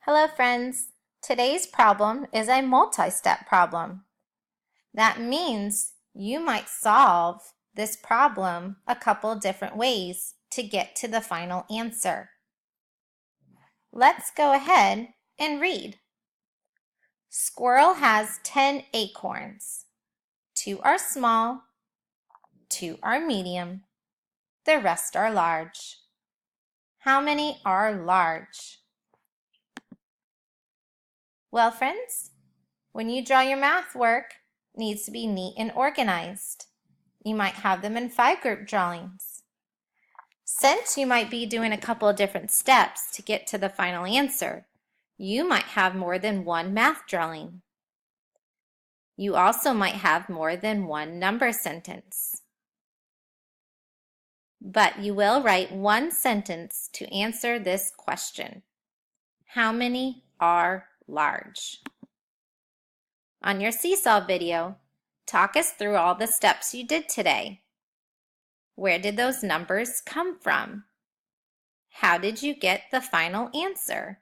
Hello friends, today's problem is a multi-step problem. That means you might solve this problem a couple different ways to get to the final answer. Let's go ahead and read. Squirrel has 10 acorns. 2 are small, 2 are medium, the rest are large. How many are large? Well, friends, when you draw your math work, it needs to be neat and organized. You might have them in 5 group drawings. Since you might be doing a couple of different steps to get to the final answer, you might have more than one math drawing. You also might have more than one number sentence. But you will write one sentence to answer this question. How many are large? On your seesaw video, talk us through all the steps you did today. Where did those numbers come from? How did you get the final answer?